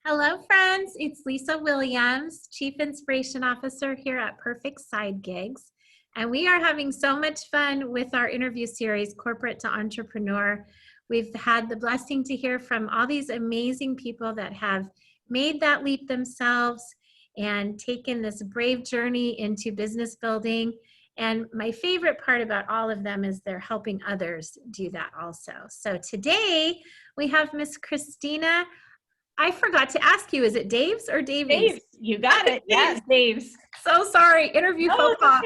Hello, friends. It's Lisa Williams, Chief Inspiration Officer here at Perfect Side Gigs. And we are having so much fun with our interview series, Corporate to Entrepreneur. We've had the blessing to hear from all these amazing people that have made that leap themselves and taken this brave journey into business building. And my favorite part about all of them is they're helping others do that also. So today we have Miss Christina. I forgot to ask you, is it Dave's or Davies? Dave's, you got it. Yes, Dave's. So sorry, interview No, faux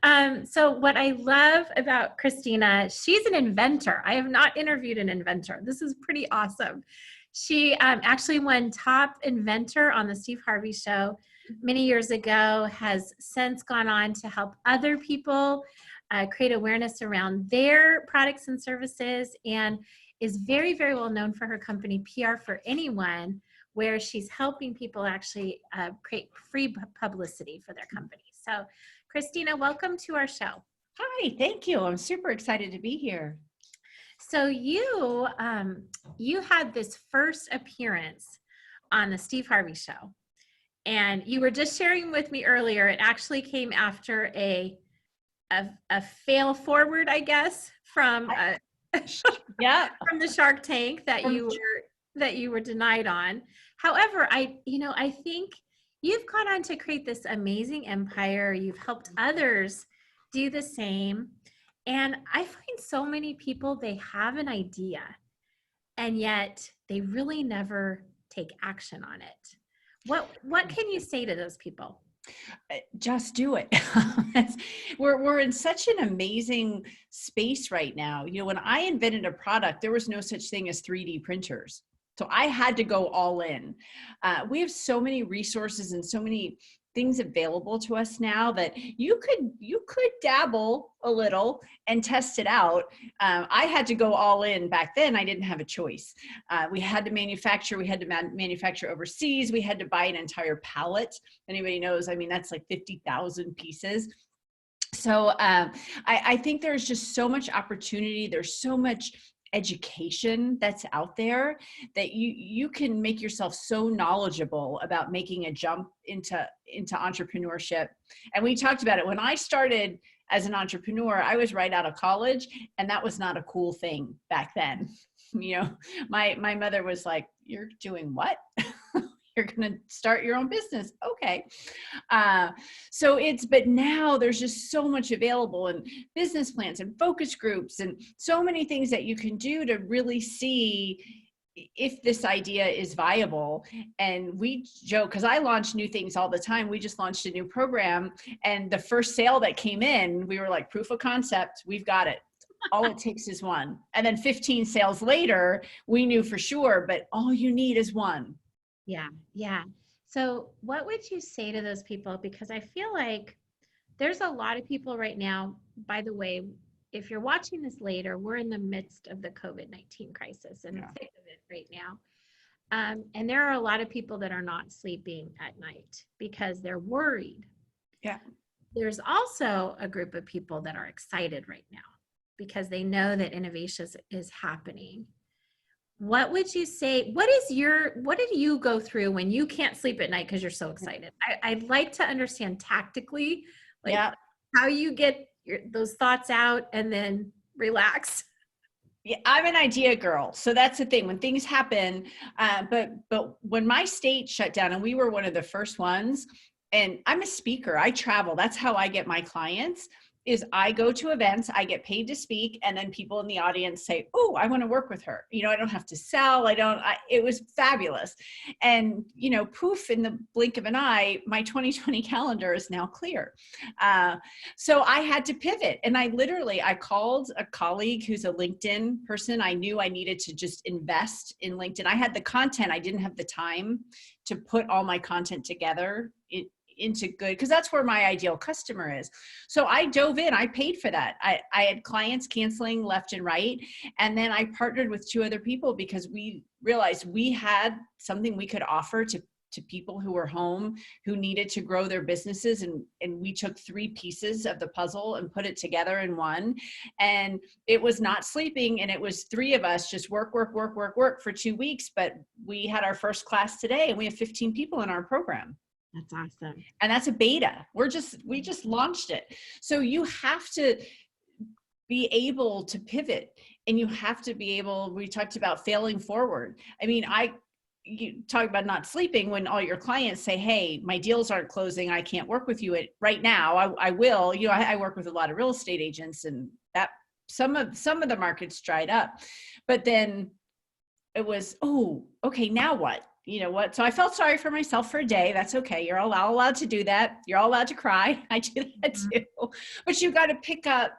pas. So what I love about Christina, she's an inventor. I have not interviewed an inventor. This is pretty awesome. She actually won top inventor on the Steve Harvey show many years ago, has since gone on to help other people create awareness around their products and services, and is very, very well known for her company, PR for Anyone, where she's helping people actually create free publicity for their company. So Christina, welcome to our show. Hi, thank you. I'm super excited to be here. So you had this first appearance on the Steve Harvey show, and you were just sharing with me earlier, it actually came after a fail forward, I guess, from from the Shark Tank that you were denied on. However, I think you've gone on to create this amazing empire. You've helped others do the same. And I find so many people, they have an idea and yet they really never take action on it. What can you say to those people? Just do it. We're in such an amazing space right now. You know, when I invented a product, there was no such thing as 3D printers. So I had to go all in. We have so many resources and so many things available to us now that you could dabble a little and test it out. I had to go all in back then. I didn't have a choice. We had to manufacture. We had to manufacture overseas. We had to buy an entire pallet. Anybody knows? I mean, that's like 50,000 pieces. So I think there's just so much opportunity. There's so much education that's out there that you can make yourself so knowledgeable about making a jump into entrepreneurship. And we talked about it. When I started as an entrepreneur, I was right out of college, and that was not a cool thing back then. You know, my mother was like, "You're doing what?" You're going to start your own business. Okay. But now there's just so much available, and business plans and focus groups and so many things that you can do to really see if this idea is viable. And we joke, because I launch new things all the time. We just launched a new program, and the first sale that came in, we were like, proof of concept, we've got it. All it takes is one. And then 15 sales later, we knew for sure, but all you need is one. Yeah. So what would you say to those people? Because I feel like there's a lot of people right now, by the way, if you're watching this later, we're in the midst of the COVID-19 crisis and the thick of it right now. And there are a lot of people that are not sleeping at night because they're worried. Yeah. There's also a group of people that are excited right now because they know that innovation is happening. What would you say? What did you go through when you can't sleep at night because you're so excited? I'd like to understand tactically, how you get those thoughts out and then relax. Yeah, I'm an idea girl. So that's the thing. When things happen, but when my state shut down, and we were one of the first ones, and I'm a speaker, I travel. That's how I get my clients. Is I go to events, I get paid to speak, and then people in the audience say, "Oh, I want to work with her." You know, I don't have to sell. It was fabulous. And, you know, poof, in the blink of an eye, my 2020 calendar is now clear. So I had to pivot. And I called a colleague who's a LinkedIn person. I knew I needed to just invest in LinkedIn. I had the content. I didn't have the time to put all my content together into good, because that's where my ideal customer is. So I dove in, I paid for that. I had clients canceling left and right. And then I partnered with two other people because we realized we had something we could offer to to people who were home, who needed to grow their businesses. And we took 3 pieces of the puzzle and put it together in one. And it was not sleeping. And it was 3 of us just work for 2 weeks. But we had our first class today and we have 15 people in our program. That's awesome. And that's a beta. We just launched it. So you have to be able to pivot, and you have to be able, we talked about failing forward. I mean, you talk about not sleeping when all your clients say, hey, my deals aren't closing. I can't work with you right now. I will, I work with a lot of real estate agents, and that some of the markets dried up, but then it was, oh, okay, now what? You know what? So I felt sorry for myself for a day. That's okay. You're all allowed to do that. You're all allowed to cry. I do that too. But you got to pick up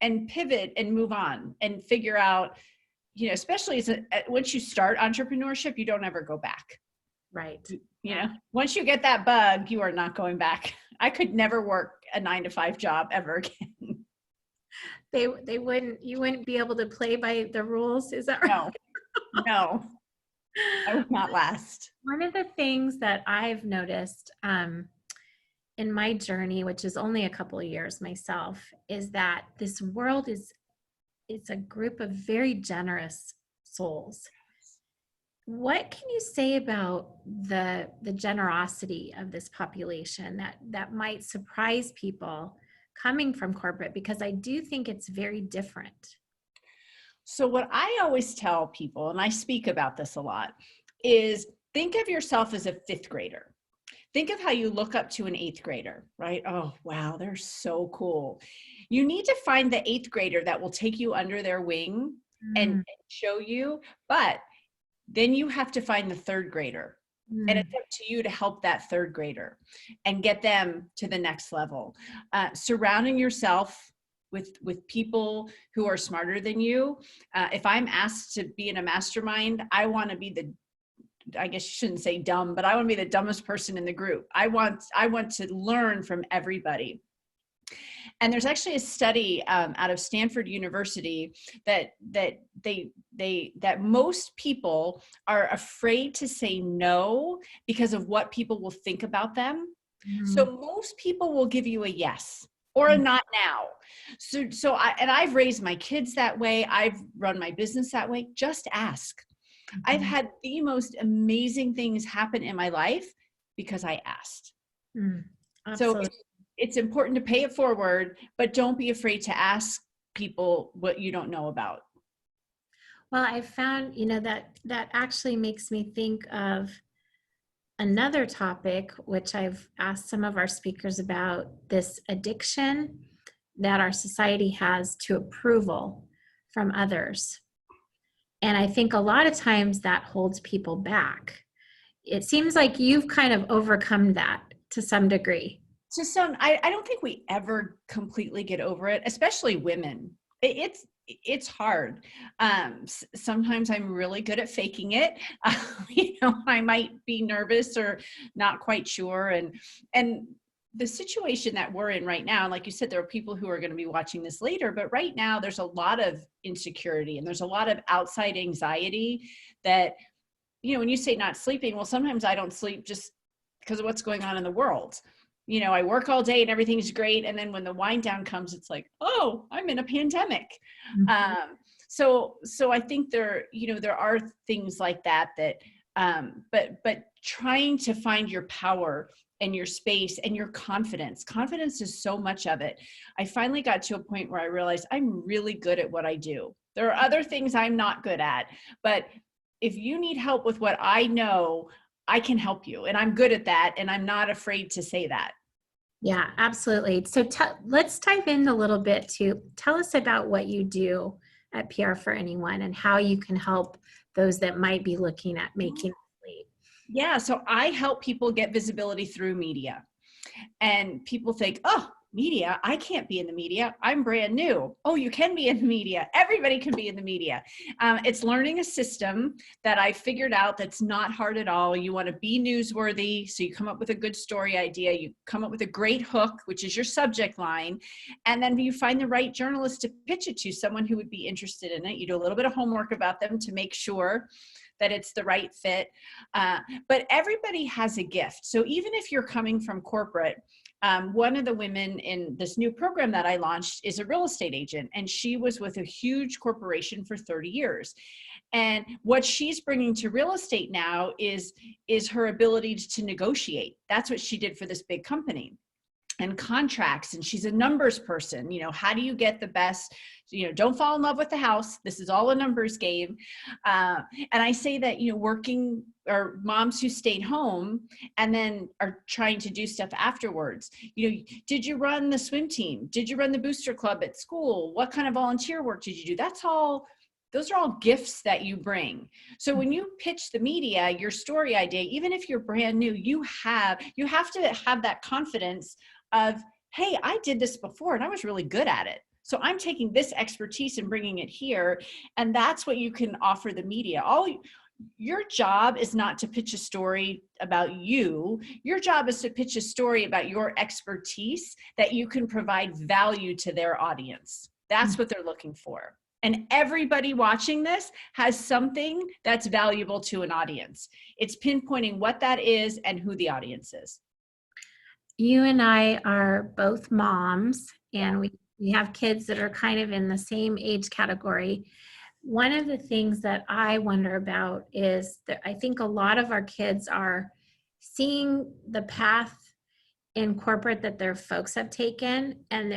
and pivot and move on and figure out, especially once you start entrepreneurship, you don't ever go back. Right. Once you get that bug, you are not going back. I could never work a 9-to-5 job ever again. You wouldn't be able to play by the rules. Is that right? No. I would not last. One of the things that I've noticed in my journey, which is only a couple of years myself, is that this world it's a group of very generous souls. What can you say about the generosity of this population that might surprise people coming from corporate? Because I do think it's very different. So what I always tell people, and I speak about this a lot, is think of yourself as a 5th grader. Think of how you look up to an 8th grader, right? Oh, wow, they're so cool. You need to find the 8th grader that will take you under their wing and show you, but then you have to find the 3rd grader. And it's up to you to help that 3rd grader and get them to the next level. Surrounding yourself with people who are smarter than you. If I'm asked to be in a mastermind, I want to be I guess you shouldn't say dumb, but I want to be the dumbest person in the group. I want to learn from everybody. And there's actually a study out of Stanford University that most people are afraid to say no because of what people will think about them. So most people will give you a yes or a not now. So I've raised my kids that way. I've run my business that way. Just ask. I've had the most amazing things happen in my life because I asked. So it's important to pay it forward, but don't be afraid to ask people what you don't know about. Well, I found, that actually makes me think of another topic, which I've asked some of our speakers about, this addiction that our society has to approval from others. And I think a lot of times that holds people back. It seems like you've kind of overcome that to some degree. I don't think we ever completely get over it, especially women. It's hard. Sometimes I'm really good at faking it. I might be nervous or not quite sure. And the situation that we're in right now, like you said, there are people who are going to be watching this later, but right now there's a lot of insecurity and there's a lot of outside anxiety that, when you say not sleeping, well, sometimes I don't sleep just because of what's going on in the world. I work all day and everything's great. And then when the wind down comes, it's like, oh, I'm in a pandemic. So I think there are things like that, but trying to find your power and your space and your confidence. Confidence is so much of it. I finally got to a point where I realized I'm really good at what I do. There are other things I'm not good at, but if you need help with what I know, I can help you. And I'm good at that. And I'm not afraid to say that. Yeah, absolutely. So let's dive in a little bit to tell us about what you do at PR for Anyone and how you can help those that might be looking at making a leap. Yeah, so I help people get visibility through media. And people think, oh, media, I can't be in the media. I'm brand new. Oh, you can be in the media. Everybody can be in the media. It's learning a system that I figured out that's not hard at all. You want to be newsworthy. So you come up with a good story idea. You come up with a great hook, which is your subject line. And then you find the right journalist to pitch it to, someone who would be interested in it. You do a little bit of homework about them to make sure that it's the right fit. But everybody has a gift. So even if you're coming from corporate, one of the women in this new program that I launched is a real estate agent, and she was with a huge corporation for 30 years. And what she's bringing to real estate now is her ability to negotiate. That's what she did for this big company, and contracts. And she's a numbers person. How do you get the best, don't fall in love with the house. This is all a numbers game. And I say that, working or moms who stayed home and then are trying to do stuff afterwards. Did you run the swim team? Did you run the booster club at school? What kind of volunteer work did you do? Those are all gifts that you bring. So when you pitch the media, your story idea, even if you're brand new, you have to have that confidence of, hey, I did this before and I was really good at it. So I'm taking this expertise and bringing it here. And that's what you can offer the media. Your job is not to pitch a story about you. Your job is to pitch a story about your expertise that you can provide value to their audience. That's what they're looking for. And everybody watching this has something that's valuable to an audience. It's pinpointing what that is and who the audience is. You and I are both moms, and we have kids that are kind of in the same age category. One of the things that I wonder about is that I think a lot of our kids are seeing the path in corporate that their folks have taken, and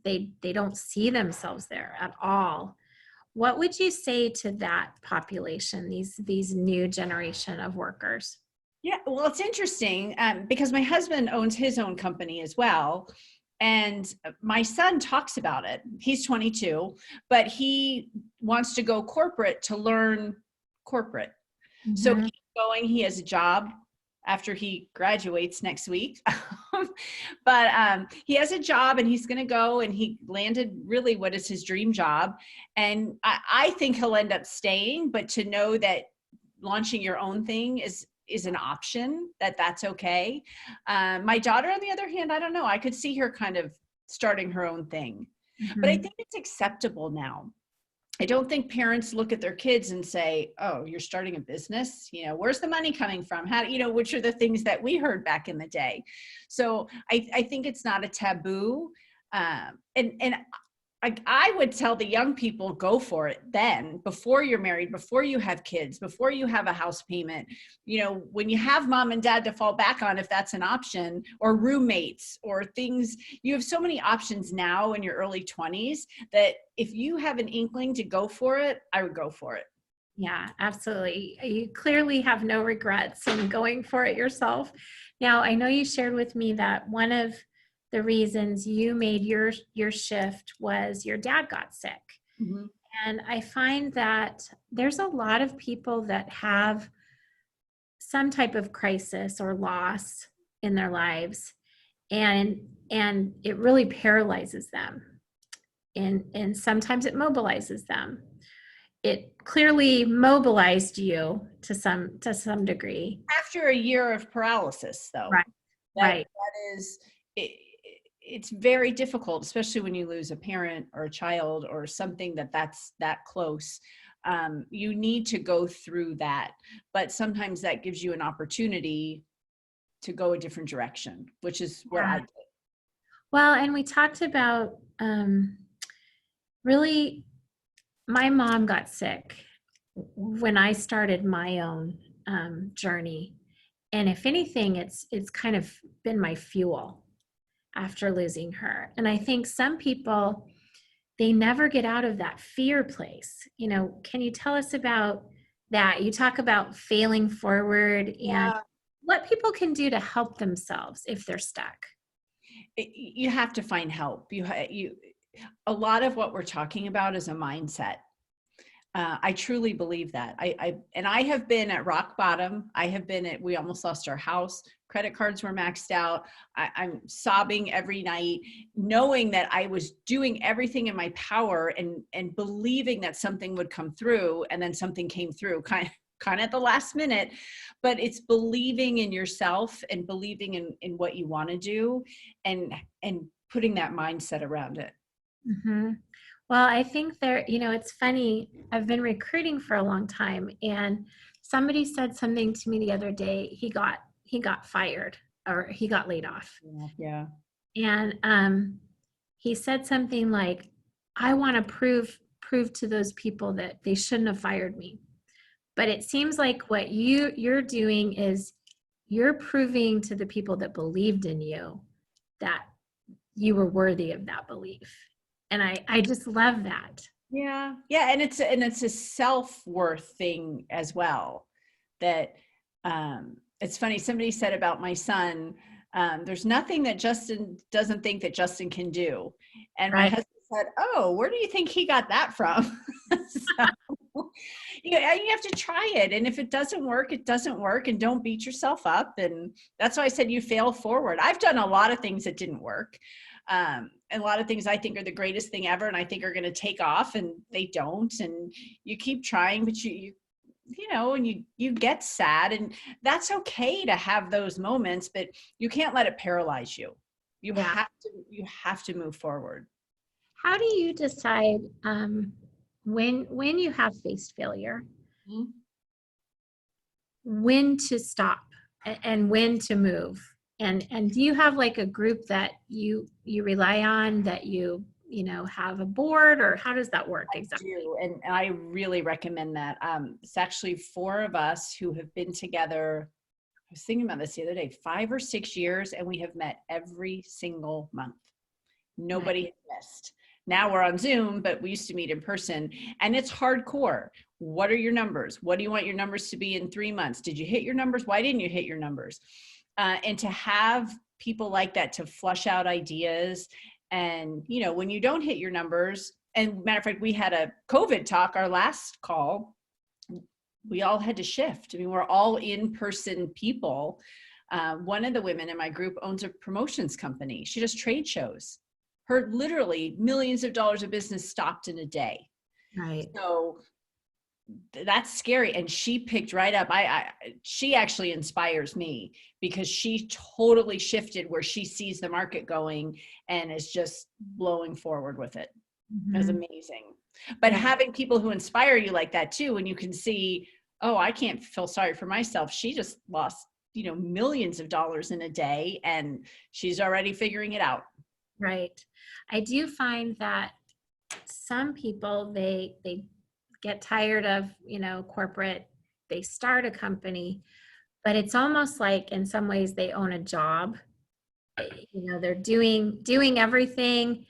they don't see themselves there at all. What would you say to that population, these new generation of workers? Yeah, well, it's interesting because my husband owns his own company as well. And my son talks about it. He's 22, but he wants to go corporate to learn corporate. Mm-hmm. So he has a job after he graduates next week. But he has a job and he's going to go, and he landed really what is his dream job. And I think he'll end up staying, but to know that launching your own thing is an option, that's okay. My daughter, on the other hand, I don't know. I could see her kind of starting her own thing. Mm-hmm. But I think it's acceptable now. I don't think parents look at their kids and say, oh, you're starting a business, where's the money coming from? How, which are the things that we heard back in the day. So I think it's not a taboo. And I would tell the young people, go for it then, before you're married, before you have kids, before you have a house payment, when you have mom and dad to fall back on, if that's an option, or roommates or things. You have so many options now in your early 20s that if you have an inkling to go for it, I would go for it. Yeah, absolutely. You clearly have no regrets in going for it yourself. Now, I know you shared with me that one of the reasons you made your shift was your dad got sick. Mm-hmm. And I find that there's a lot of people that have some type of crisis or loss in their lives, and it really paralyzes them. And sometimes it mobilizes them. It clearly mobilized you to some degree. After a year of paralysis, though. Right. Right. That is it's very difficult, especially when you lose a parent or a child or something that's that close. You need to go through that, but sometimes that gives you an opportunity to go a different direction, which is what I did. Well, and we talked about really, my mom got sick when I started my own journey, and if anything, it's kind of been my fuel after losing her. And I think some people, they never get out of that fear place. Can you tell us about that? You talk about failing forward and what people can do to help themselves if they're stuck. You have to find help. A lot of what we're talking about is a mindset. I truly believe that. I have been at rock bottom. We almost lost our house. Credit cards were maxed out. I'm sobbing every night, knowing that I was doing everything in my power and believing that something would come through, and then something came through kind of at the last minute. But it's believing in yourself and believing in what you want to do and putting that mindset around it. Mm-hmm. Well, I think there, it's funny. I've been recruiting for a long time, and somebody said something to me the other day. He got fired, or he got laid off. Yeah. Yeah. And he said something like, I want to prove to those people that they shouldn't have fired me. But it seems like what you're doing is you're proving to the people that believed in you that you were worthy of that belief. And I just love that. Yeah. Yeah. And it's a self-worth thing as well. That it's funny, somebody said about my son, there's nothing that Justin doesn't think that Justin can do. And my Right. husband said, oh, where do you think he got that from? So, you have to try it. And if it doesn't work, it doesn't work. And don't beat yourself up. And that's why I said you fail forward. I've done a lot of things that didn't work. And a lot of things I think are the greatest thing ever and I think are going to take off, and they don't. And you keep trying, but and you get sad, and that's okay to have those moments, but you can't let it paralyze you. You Yeah. have to move forward. How do you decide when you have faced failure, Mhm. when to stop and when to move? And do you have like a group that you rely on, that have a board, or how does that work exactly? Do, and I really recommend that. It's actually 4 of us who have been together. I was thinking about this the other day, 5 or 6 years, and we have met every single month. Right. Nobody has missed. Now we're on Zoom, but we used to meet in person, and it's hardcore. What are your numbers? What do you want your numbers to be in 3 months? Did you hit your numbers? Why didn't you hit your numbers? And to have people like that to flush out ideas. And, when you don't hit your numbers, and matter of fact, we had a COVID talk, our last call, we all had to shift. I mean, we're all in-person people. One of the women in my group owns a promotions company. She does trade shows. Her literally millions of dollars of business stopped in a day. Right. So that's scary. And she picked right up. She actually inspires me because she totally shifted where she sees the market going and is just blowing forward with it. It's Mhm. amazing. But Yeah. having people who inspire you like that too, and you can see, oh, I can't feel sorry for myself. She just lost, millions of dollars in a day, and she's already figuring it out. Right. I do find that some people, they get tired of, corporate, they start a company, but it's almost like in some ways they own a job. They're doing everything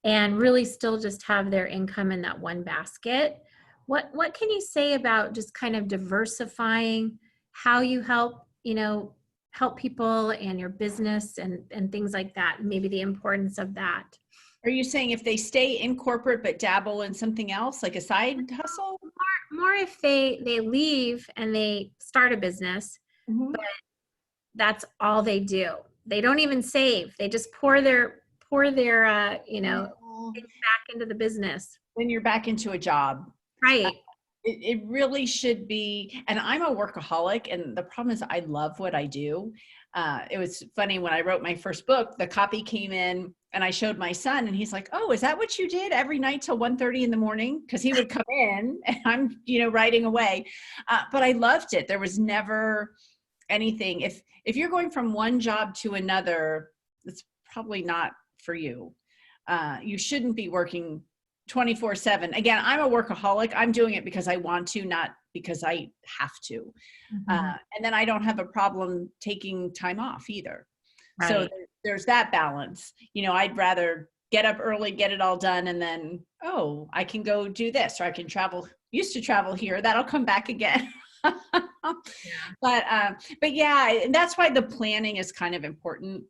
and really still just have their income in that one basket. What can you say about just kind of diversifying how you help people and your business and things like that, maybe the importance of that? Are you saying if they stay in corporate but dabble in something else, like a side hustle? More if they leave and they start a business, but Mhm. that's all they do. They don't even save. They just pour their Yeah. things back into the business. Then you're back into a job. Right. It really should be. And I'm a workaholic, and the problem is I love what I do. It was funny when I wrote my first book, the copy came in and I showed my son, and he's like, oh, is that what you did every night till 1:30 in the morning? Because he would come in and I'm, writing away. But I loved it. There was never anything. If you're going from one job to another, it's probably not for you. You shouldn't be working 24/7. Again, I'm a workaholic. I'm doing it because I want to, not because I have to. Mhm. And then I don't have a problem taking time off either. So Right. there's that balance. I'd rather get up early, get it all done, and then, oh, I can go do this, or I can travel, used to travel here. That'll come back again. Yeah. But yeah, and that's why the planning is kind of important.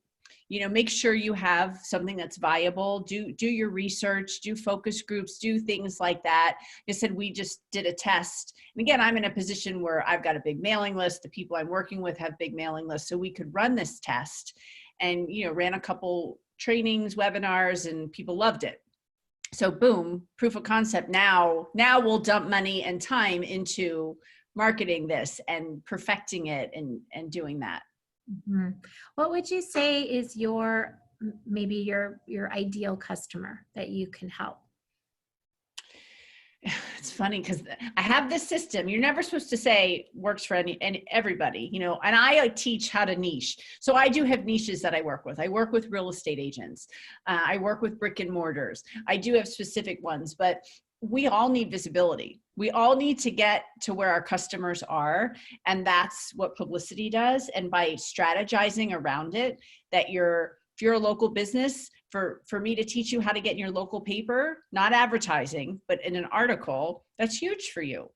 Make sure you have something that's viable. Do your research, do focus groups, do things like that. I said, we just did a test. And again, I'm in a position where I've got a big mailing list. The people I'm working with have big mailing lists. So we could run this test and, ran a couple trainings, webinars, and people loved it. So boom, proof of concept. Now we'll dump money and time into marketing this and perfecting it and doing that. Mhm. What would you say is maybe your ideal customer that you can help? it's funny because I have this system. You're never supposed to say works for everybody, you know, and I teach how to niche. So I do have niches that I work with. I work with real estate agents. I work with brick and mortars. I do have specific ones, but we all need visibility. We all need to get to where our customers are. And that's what publicity does. And by strategizing around it, that if you're a local business, for me to teach you how to get in your local paper, not advertising, but in an article, that's huge for you.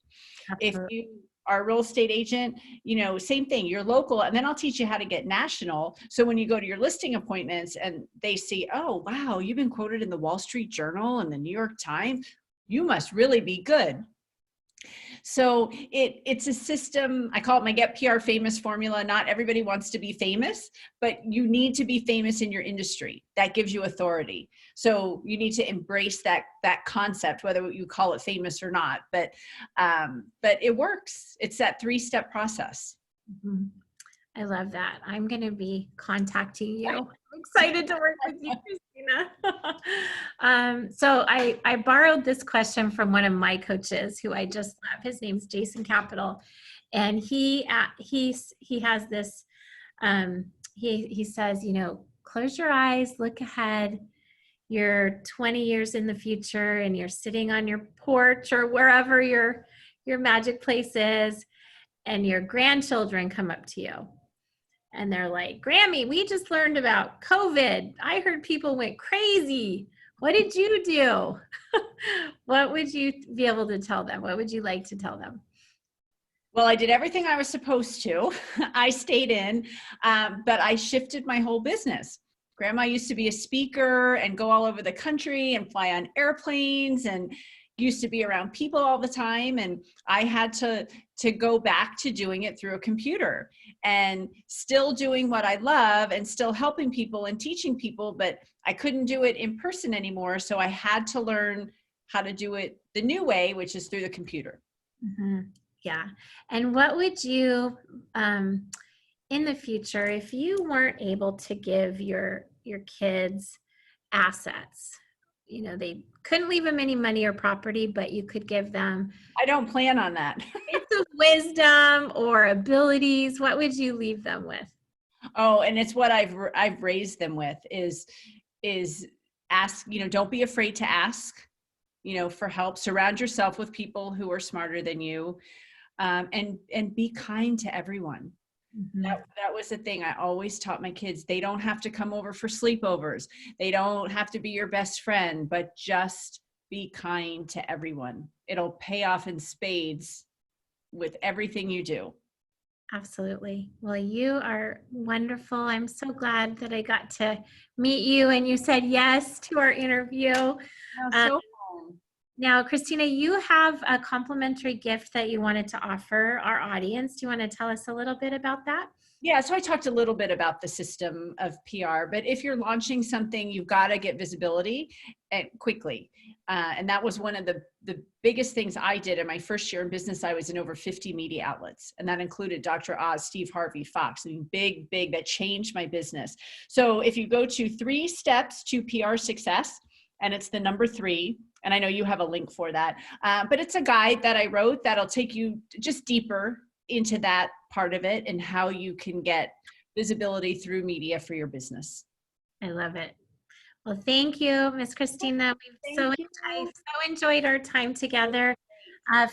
If you are a real estate agent, you know, same thing, you're local, and then I'll teach you how to get national. So when you go to your listing appointments and they see, oh, wow, you've been quoted in the Wall Street Journal and the New York Times, you must really be good. So it's a system. I call it my Get PR Famous formula. Not everybody wants to be famous, but you need to be famous in your industry. That gives you authority. So you need to embrace that concept, whether you call it famous or not. But it works. It's that 3-step process. Mm-hmm. I love that. I'm going to be contacting you. I'm excited to work with you, Christina. So I borrowed this question from one of my coaches who I just love. His name's Jason Capital. And he has this, he says, you know, close your eyes, look ahead. You're 20 years in the future and you're sitting on your porch or wherever your magic place is, and your grandchildren come up to you. And they're like, Grammy, we just learned about COVID. I heard people went crazy. What did you do? What would you be able to tell them? What would you like to tell them? Well, I did everything I was supposed to. I stayed in, but I shifted my whole business. Grandma used to be a speaker and go all over the country and fly on airplanes and used to be around people all the time. And I had to go back to doing it through a computer and still doing what I love and still helping people and teaching people, but I couldn't do it in person anymore. So I had to learn how to do it the new way, which is through the computer. Mm-hmm. Yeah. And what would you, in the future, if you weren't able to give your kids assets, you know, they couldn't leave them any money or property, but you could give them. I don't plan on that. It's of wisdom or abilities. What would you leave them with? Oh, and it's what I've raised them with is ask, you know, don't be afraid to ask, you know, for help. Surround yourself with people who are smarter than you, and be kind to everyone. Mm-hmm. That was the thing I always taught my kids. They don't have to come over for sleepovers. They don't have to be your best friend, but just be kind to everyone. It'll pay off in spades with everything you do. Absolutely. Well, you are wonderful. I'm so glad that I got to meet you and you said yes to our interview. So fun. Now, Christina, you have a complimentary gift that you wanted to offer our audience. Do you want to tell us a little bit about that? Yeah, so I talked a little bit about the system of PR, but if you're launching something, you've got to get visibility quickly. And that was one of the biggest things I did in my first year in business. I was in over 50 media outlets, and that included Dr. Oz, Steve Harvey, Fox. I mean, big, that changed my business. So if you go to 3 steps to PR success, and it's the number 3, and I know you have a link for that, but it's a guide that I wrote that'll take you just deeper into that part of it and how you can get visibility through media for your business. I love it. Well, thank you, Miss Christina. I so enjoyed our time together.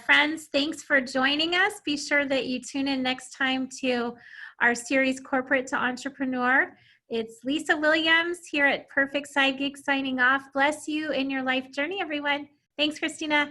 Friends, thanks for joining us. Be sure that you tune in next time to our series, Corporate to Entrepreneur. It's Lisa Williams here at Perfect Side Gig signing off. Bless you in your life journey, everyone. Thanks, Christina.